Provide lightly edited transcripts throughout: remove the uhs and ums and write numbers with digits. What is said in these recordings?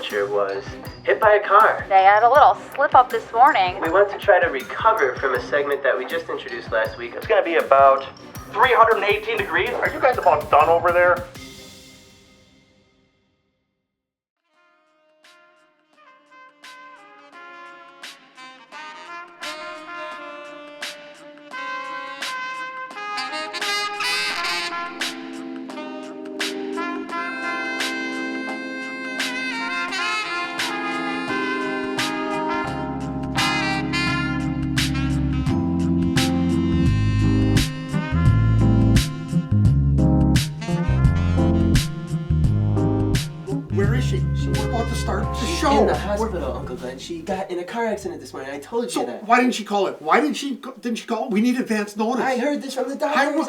Betcher was hit by a car. They had a little slip-up this morning. We want to try to recover from a segment that we just introduced last week. It's going to be about 318 degrees. Are you guys about done over there? We're about to start the show. In the hospital, Uncle Glen. She got in a car accident this morning. I told you that. Why didn't she call it? Why didn't she call? We need advance notice. I heard this from the doctors.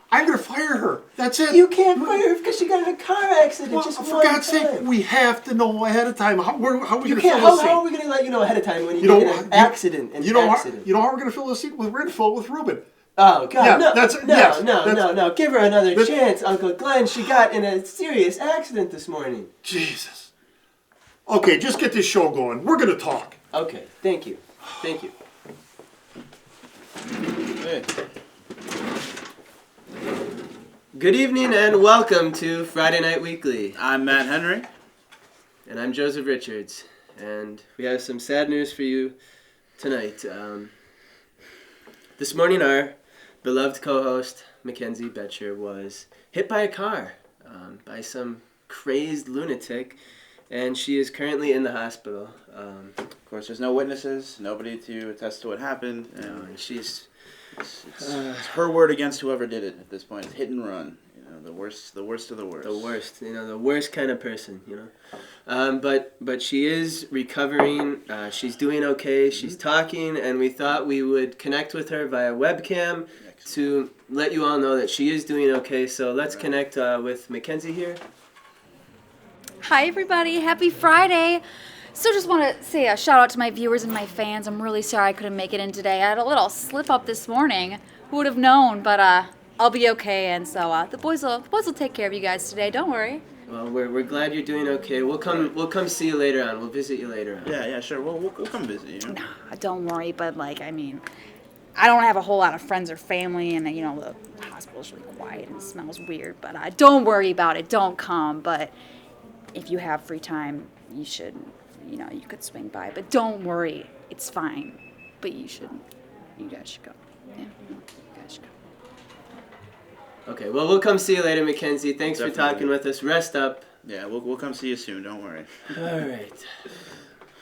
I'm going to fire her. That's it. You can't fire her because she got in a car accident. Well, just for God's sake, we have to know ahead of time. How are we going to fill this seat? How are we going to let you know ahead of time when you get in an accident? You know how we're going to fill this seat? We're going to fill it with Reuben. Oh, God, yeah, no. Give her another chance, Uncle Glen. She got in a serious accident this morning. Jesus. Okay, just get this show going. We're going to talk. Okay, thank you. Thank you. Hey. Good evening and welcome to Friday Night Weekly. I'm Matt Henry. And I'm Joseph Richards. And we have some sad news for you tonight. This morning our beloved co-host, Makenzie Betcher, was hit by a car by some crazed lunatic, and she is currently in the hospital. Of course, there's no witnesses, nobody to attest to what happened. And she's... It's her word against whoever did it at this point. It's hit and run. You know, the worst of the worst. The worst, the worst kind of person, But she is recovering. She's doing okay. She's talking, and we thought we would connect with her via webcam to let you all know that she is doing okay. So let's connect with Makenzie here. Hi, everybody. Happy Friday. So just want to say a shout out to my viewers and my fans. I'm really sorry I couldn't make it in today. I had a little slip up this morning. Who would have known? But I'll be okay, and so the boys will take care of you guys today. Don't worry. Well, we're glad you're doing okay. We'll come see you later on. We'll visit you later on. Yeah, sure. We'll come visit you. Nah, don't worry. But I don't have a whole lot of friends or family, and the hospital's really quiet and smells weird. But don't worry about it. Don't come. But if you have free time, you should. You could swing by, but don't worry, it's fine. But you guys should go. Yeah, you guys should go. Okay, well, we'll come see you later, Makenzie. Thanks for talking with us. Rest up. Yeah, we'll come see you soon. Don't worry. All right.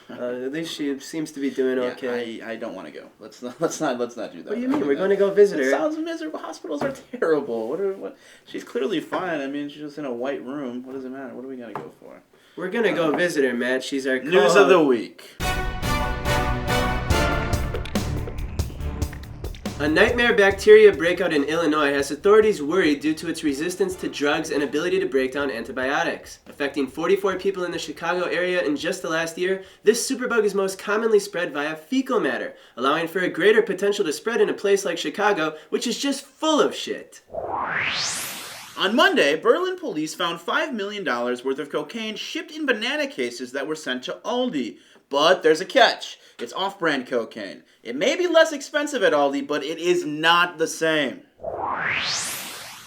At least she seems to be doing okay. I don't want to go. Let's not do that. What do you mean? We're going to go visit her. It sounds miserable. Hospitals are terrible. What? She's clearly fine. She's just in a white room. What does it matter? What do we got to go for? We're going to go visit her, Matt. She's our News of the week. A nightmare bacteria breakout in Illinois has authorities worried due to its resistance to drugs and ability to break down antibiotics. Affecting 44 people in the Chicago area in just the last year, this superbug is most commonly spread via fecal matter, allowing for a greater potential to spread in a place like Chicago, which is just full of shit. On Monday, Berlin police found $5 million worth of cocaine shipped in banana cases that were sent to Aldi. But there's a catch. It's off-brand cocaine. It may be less expensive at Aldi, but it is not the same.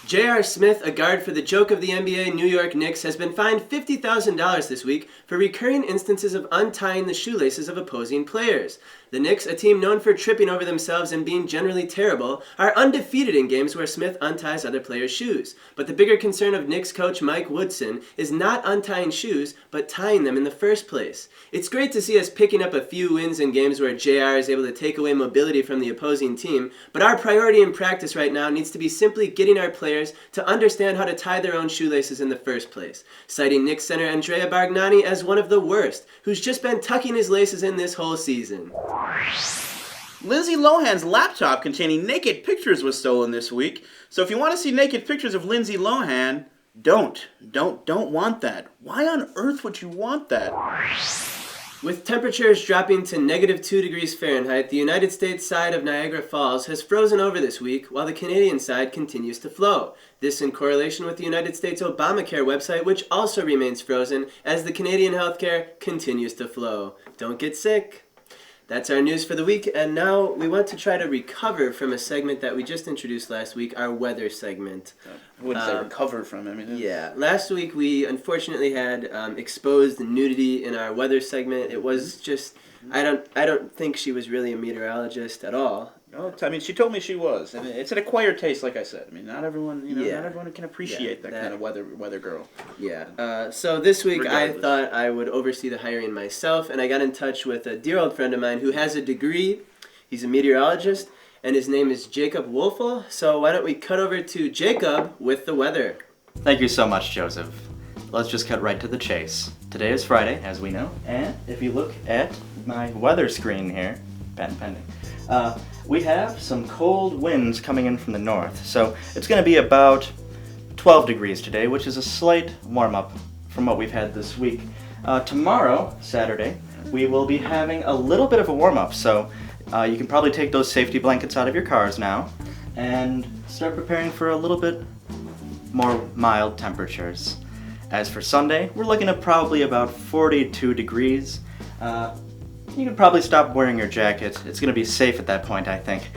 J.R. Smith, a guard for the joke of the NBA New York Knicks, has been fined $50,000 this week for recurring instances of untying the shoelaces of opposing players. The Knicks, a team known for tripping over themselves and being generally terrible, are undefeated in games where Smith unties other players' shoes. But the bigger concern of Knicks coach Mike Woodson is not untying shoes, but tying them in the first place. It's great to see us picking up a few wins in games where JR is able to take away mobility from the opposing team, but our priority in practice right now needs to be simply getting our players to understand how to tie their own shoelaces in the first place, citing Knicks center Andrea Bargnani as one of the worst, who's just been tucking his laces in this whole season. Lindsay Lohan's laptop containing naked pictures was stolen this week, so if you want to see naked pictures of Lindsay Lohan, don't want that. Why on earth would you want that? With temperatures dropping to -2 degrees Fahrenheit, the United States side of Niagara Falls has frozen over this week, while the Canadian side continues to flow. This in correlation with the United States Obamacare website, which also remains frozen as the Canadian healthcare continues to flow. Don't get sick. That's our news for the week, and now we want to try to recover from a segment that we just introduced last week, our weather segment. I wouldn't say recover from it. I mean, Yeah, last week we unfortunately had exposed nudity in our weather segment. It was just, I don't think she was really a meteorologist at all. no, I mean, she told me she was, and it's an acquired taste, like I said. I mean, not everyone, Yeah. not everyone can appreciate that kind of weather girl. Yeah. So this week Regardless. I thought I would oversee the hiring myself, and I got in touch with a dear old friend of mine who has a degree. He's a meteorologist, and his name is Jacob Wolfel. So why don't we cut over to Jacob with the weather? Thank you so much, Joseph. Let's just cut right to the chase. Today is Friday, as we know, and if you look at my weather screen here, patent pending, we have some cold winds coming in from the north. So it's going to be about 12 degrees today, which is a slight warm-up from what we've had this week. Tomorrow, Saturday, we will be having a little bit of a warm-up, so you can probably take those safety blankets out of your cars now and start preparing for a little bit more mild temperatures. As for Sunday, we're looking at probably about 42 degrees. You can probably stop wearing your jacket. It's going to be safe at that point, I think.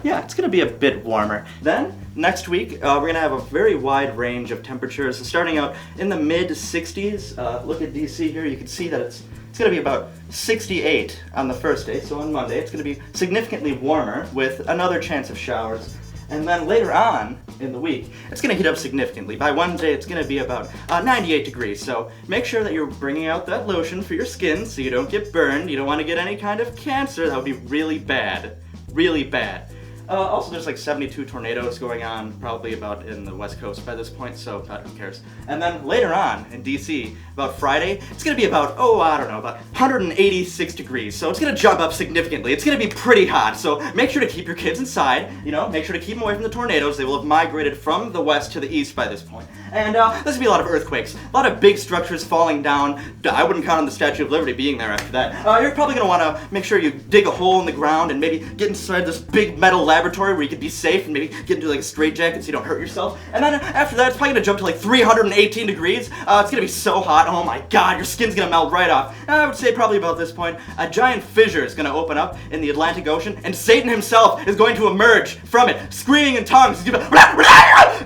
Yeah, it's going to be a bit warmer. Then, next week, we're going to have a very wide range of temperatures, starting out in the mid-60s. Look at DC here. You can see that it's going to be about 68 on the first day, so on Monday. It's going to be significantly warmer with another chance of showers. And then later on in the week, it's going to heat up significantly. By Wednesday, it's going to be about 98 degrees. So make sure that you're bringing out that lotion for your skin so you don't get burned. You don't want to get any kind of cancer. That would be really bad. Really bad. Also, there's like 72 tornadoes going on, probably about in the West Coast by this point, so who cares. And then later on in DC, about Friday, it's going to be about, about 186 degrees. So it's going to jump up significantly. It's going to be pretty hot. So make sure to keep your kids inside, make sure to keep them away from the tornadoes. They will have migrated from the west to the east by this point. And there's going to be a lot of earthquakes, a lot of big structures falling down. I wouldn't count on the Statue of Liberty being there after that. You're probably going to want to make sure you dig a hole in the ground and maybe get inside this big metal laboratory where you can be safe and maybe get into like a straitjacket so you don't hurt yourself. And then after that, it's probably gonna jump to like 318 degrees. It's gonna be so hot. Oh my god, your skin's gonna melt right off. And I would say probably about this point, a giant fissure is gonna open up in the Atlantic Ocean, and Satan himself is going to emerge from it, screaming in tongues. He's gonna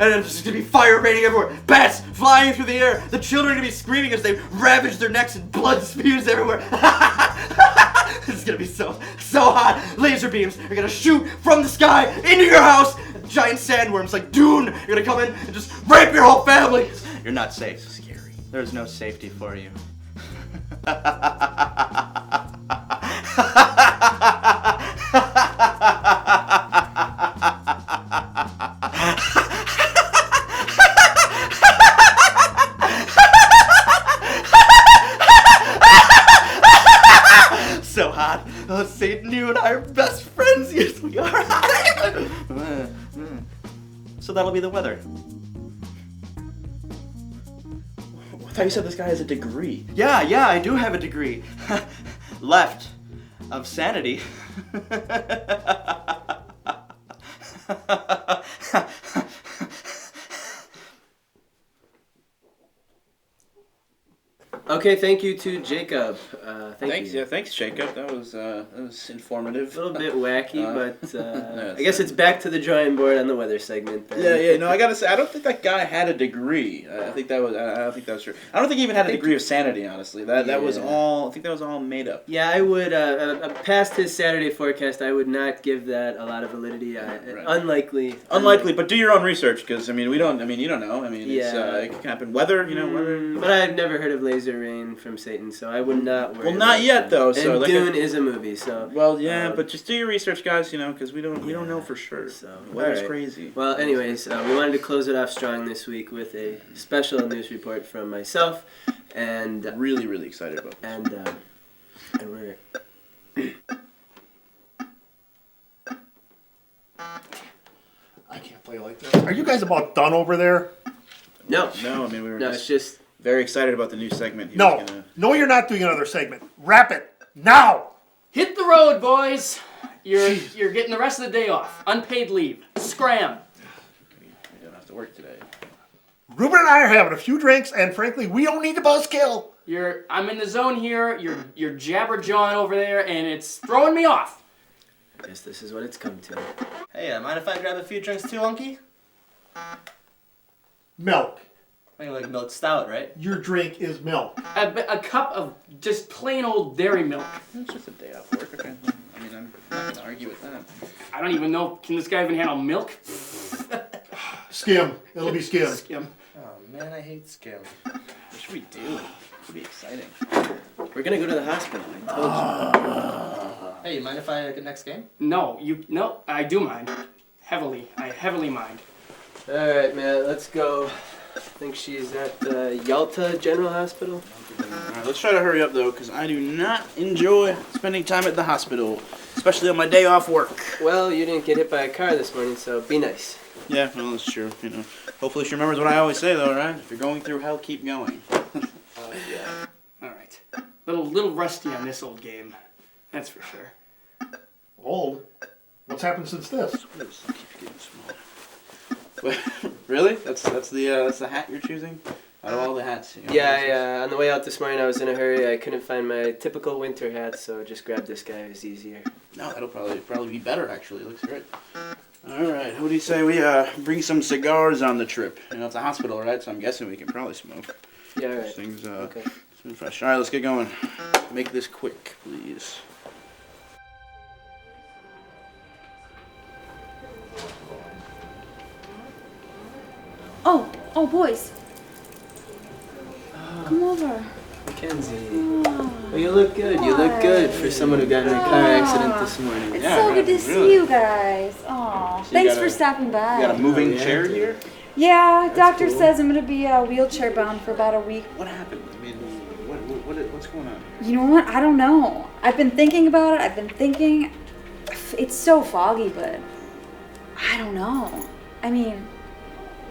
and it's just gonna be fire raining everywhere. Bats flying through the air. The children are gonna be screaming as they ravage their necks and blood spews everywhere. This is gonna be so hot. Laser beams are gonna shoot from the sky into your house. Giant sandworms like Dune are gonna come in and just rape your whole family. You're not safe. Scary. There's no safety for you. So hot. Oh, Satan, you and I are best friends. Yes, we are. So that'll be the weather. I thought you said this guy has a degree. Yeah, I do have a degree. Left of sanity. Okay, thank you to Jacob. Thanks. Yeah, thanks, Jacob. That was informative. A little bit wacky, but No, I guess it's back to the drawing board on the weather segment. Then. Yeah. No, I gotta say, I don't think that guy had a degree. I don't think that was true. I don't think he even had a degree of sanity. Honestly, that was all. I think that was all made up. Yeah, I would. Past his Saturday forecast, I would not give that a lot of validity. Right. Unlikely. But do your own research, because you don't know. It can happen. Weather. But I've never heard of laser rain from Satan, so I would not worry. Well, not yet that. though. So and Dune is a movie, so. Well, yeah, but just do your research, guys. Because we don't know for sure. So weather's crazy. Well, anyways, we wanted to close it off strong this week with a special news report from myself, and really, really excited about this. And we're. I can't play like this. Are you guys about done over there? No. No, we were. No, it's just Very excited about the new segment. No, you're not doing another segment. Wrap it now. Hit the road, boys. You're getting the rest of the day off. Unpaid leave. Scram. We don't have to work today. Reuben and I are having a few drinks, and frankly, we don't need the buzzkill. I'm in the zone here. You're jabber-jawing over there, and it's throwing me off. I guess this is what it's come to. Hey, mind if I grab a few drinks too, Unky? Milk. I think like milk stout, right? Your drink is milk. A cup of just plain old dairy milk. It's just a day off work. Okay. I mean, I'm not going to argue with that. I don't even know. Can this guy even handle milk? Skim. It'll be skim. Skim. Oh man, I hate skim. What should we do? It'll be exciting. We're gonna go to the hospital. I told you. Hey, you mind if I get next game? No, I do mind. Heavily. I heavily mind. All right, man. Let's go. I think she's at the Y.A.L.T.A General Hospital. Alright, let's try to hurry up though, because I do not enjoy spending time at the hospital, especially on my day off work. Well, you didn't get hit by a car this morning, so be nice. Yeah, well, that's true. You know, hopefully she remembers what I always say though, right? If you're going through hell, keep going. Yeah. All right. Little rusty on this old game. That's for sure. Old? What's happened since this? Keeps getting small. Really? That's the hat you're choosing? Out of all the hats. You know, Yeah. On the way out this morning, I was in a hurry. I couldn't find my typical winter hat, so just grabbed this guy. It was easier. No, that'll probably be better actually. It looks great. All right, what do you say we bring some cigars on the trip? You know, it's a hospital, right? So I'm guessing we can probably smoke. Yeah, all right. These things Okay. smooth fresh. All right, let's get going. Make this quick, please. Oh, boys. Come over. Makenzie. Well, you look good. You look good for someone who got in a car accident this morning. It's Yeah, so right, good to see really. you guys. Aw, So you thanks got for a- stopping by. You got a moving yeah, chair dude. here? Yeah, doctor cool. says I'm gonna be wheelchair bound for about a week. What happened? I mean, what's going on? You know what? I don't know. I've been thinking about it. It's so foggy, but I don't know. I mean,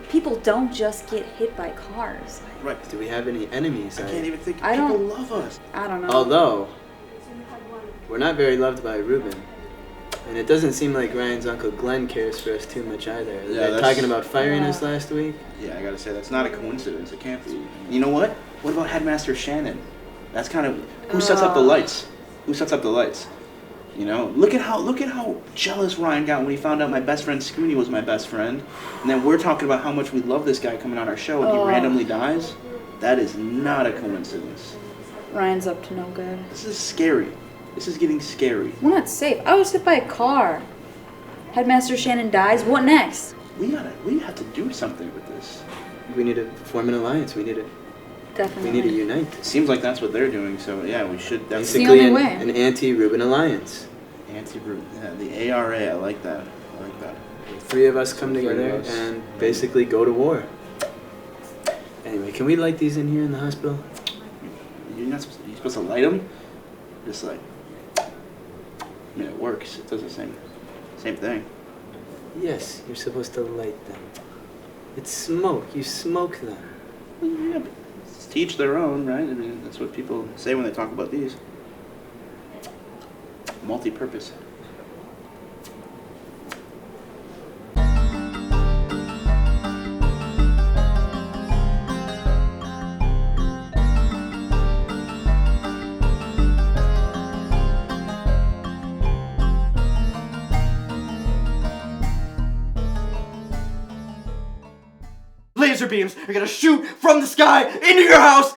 people don't just get hit by cars. Right. Do we have any enemies? I can't even think. I People don't- love us. I don't know. Although, we're not very loved by Reuben. And it doesn't seem like Ryan's Uncle Glen cares for us too much either. Yeah, They're that's- talking about firing us last week. Yeah, I gotta say that's not a coincidence. It can't be. You know what? What about Headmaster Shannon? That's kind of who sets up the lights. Who sets up the lights? You know, look at how jealous Ryan got when he found out my best friend Scooney was my best friend, and then we're talking about how much we love this guy coming on our show, and he randomly dies. That is not a coincidence. Ryan's up to no good. This is scary. This is getting scary. We're not safe. I was hit by a car. Headmaster Shannon dies. What next? We have to do something with this. We need to form an alliance. We need to Definitely. unite. It seems like that's what they're doing. So yeah, we should definitely. the Basically, only way. an anti-Reuben alliance. Anti-root. Yeah, the ARA. I like that. The three of us come The three together of us. and basically go to war. Anyway, can we light these in here in the hospital? You're supposed to light them. Just like. I mean, it works. It does the same thing. Yes, you're supposed to light them. It's smoke. You smoke them. Yeah, but it's to each their own, right? I mean, that's what people say when they talk about these. Multi-purpose. Laser beams are gonna shoot from the sky into your house